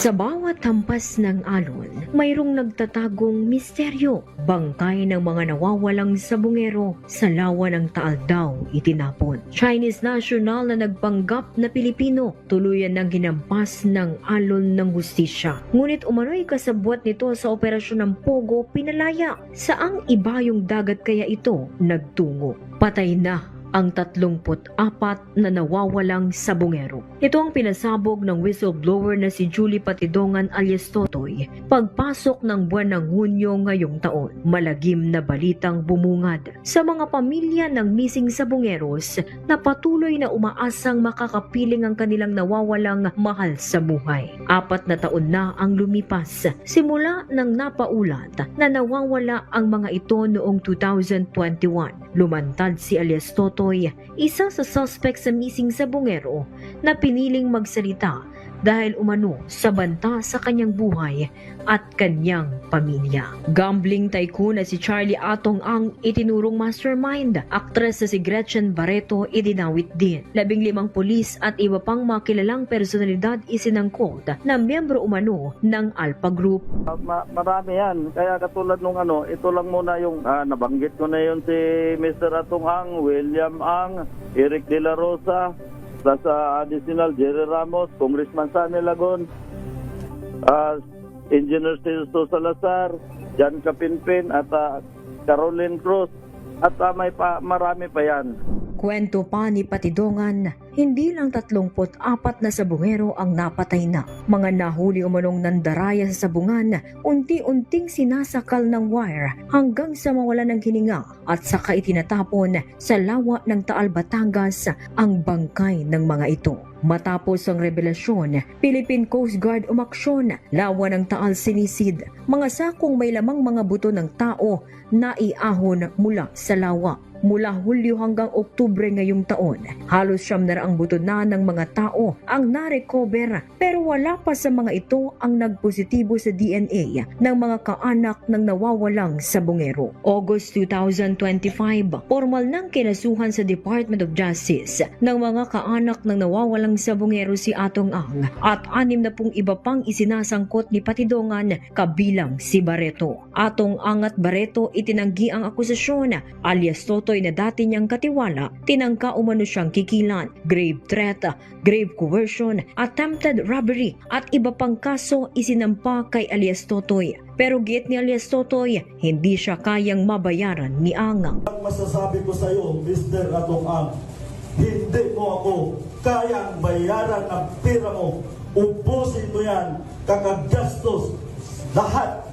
Sa bawat hampas ng alon, mayroong nagtatagong misteryo. Bangkay ng mga nawawalang sabungero sa lawa ng Taal daw itinapon. Chinese national na nagpanggap na Pilipino, tuluyan ng hinampas ng alon ng hustisya. Ngunit umano'y kasabwat nito sa operasyon ng Pogo pinalaya. Saang iba yung dagat kaya ito nagtungo? Patay na ang 34 na nawawalang sabungero. Ito ang pinasabog ng whistleblower na si Julie Patidongan alias Totoy pagpasok ng buwan ng Hunyo ngayong taon. Malagim na balitang bumungad sa mga pamilya ng missing sabungeros na patuloy na umaasang makakapiling ang kanilang nawawalang mahal sa buhay. 4 na taon na ang lumipas simula nang napaulat na nawawala ang mga ito noong 2021. Lumantad si alias Totoy, isa sa suspect sa missing sabungero na piniling magsalita dahil umano sa banta sa kanyang buhay at kanyang pamilya. Gambling tycoon na si Charlie Atong ang itinurong mastermind. Aktres na si Gretchen Barreto idinawit din. 15 pulis at iba pang makilalang personalidad isinangkot na miyembro umano ng Alpha Group. Marami yan. Kaya katulad nung ito lang muna yung nabanggit ko na yun si Mr. Atong Ang, William Ang, Eric De La Rosa, plus additional Jerry Ramos, Congressman Sani Lagon, Engineer Celso Salazar, Jan Capinpin at Caroline Cruz at marami pa yan. Kwento pa ni Patidongan, hindi lang 34 na sabungero ang napatay na. Mga nahuli umanong nandaraya sa sabungan, unti-unting sinasakal ng wire hanggang sa mawala ng hininga at saka itinatapon sa lawa ng Taal, Batangas ang bangkay ng mga ito. Matapos ang revelasyon, Philippine Coast Guard umaksyon, lawa ng Taal sinisid, mga sakong may lamang mga buto ng tao na iahon mula sa lawa. Mula Hulyo hanggang Oktubre ngayong taon, halos 700 buto na ng mga tao ang narecover pero wala pa sa mga ito ang nagpositibo sa DNA ng mga kaanak ng nawawalang sabungero. August 2025, formal nang kinasuhan sa Department of Justice ng mga kaanak ng nawawalang sabungero si Atong Ang at 60 iba pang isinasangkot ni Patidongan kabilang si Barreto. Atong Ang at Barreto itinanggi ang akusasyon alias Totoy na dati niyang katiwala, tinangka umano siyang kikilan, grave threat, grave coercion, attempted robbery at iba pang kaso isinampa kay alias Totoy. Pero giit ni alias Totoy, hindi siya kayang mabayaran ni Ang. Ang masasabi ko sa iyo, Mr. Atong Ang, hindi mo ako kayang bayaran ang pera mo. Ubusin mo yan, kakagastos, lahat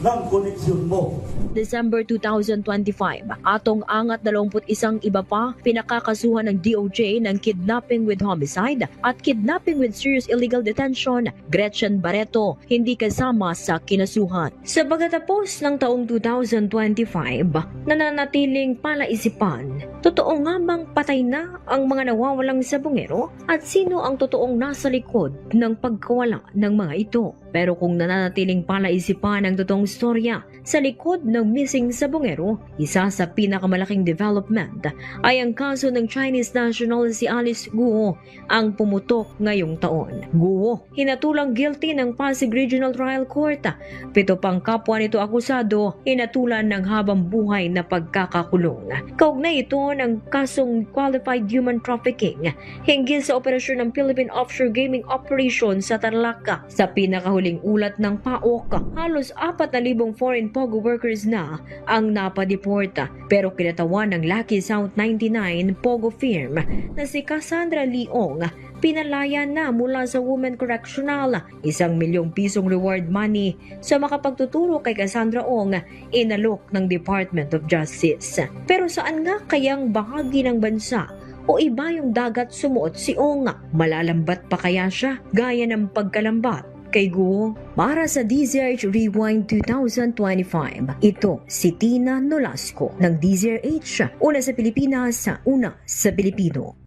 ng koneksyon mo. December 2025, Atong Ang at 21 iba pa pinakakasuhan ng DOJ ng kidnapping with homicide at kidnapping with serious illegal detention. Gretchen Barreto hindi kasama sa kinasuhan. Sa pagtatapos ng taong 2025, nananatiling palaisipan, totoo nga bang patay na ang mga nawawalang sabungero at sino ang totoong nasa likod ng pagkawala ng mga ito? Pero kung nananatiling palaisipan ang totoong istorya sa likod ng missing sabungero, isa sa pinakamalaking development ay ang kaso ng Chinese national si Alice Guo ang pumutok ngayong taon. Guo, hinatulang guilty ng Pasig Regional Trial Court. 7 pang kapwa nito akusado, hinatulan ng habang buhay na pagkakakulong. Kaugnay ito ng kasong qualified human trafficking hinggil sa operasyon ng Philippine Offshore Gaming Operation sa Tarlac. Sa pinakahuling ulat ng PAOK, halos 4,000 foreign POGO workers na ang napadeporta pero kinatawan ng Lucky South 99 POGO firm na si Cassandra Leong pinalaya na mula sa Women Correctional. 1 milyong pisong reward money sa makapagtuturo kay Cassandra Ong inalok ng Department of Justice. Pero saan nga kayang bahagi ng bansa o iba yung dagat sumuot si Ong? Malalambat pa kaya siya gaya ng pagkalambat kay Guo? Para sa DZRH Rewind 2025, ito si Tina Nolasco ng DZRH, una sa Pilipinas, una sa Pilipino.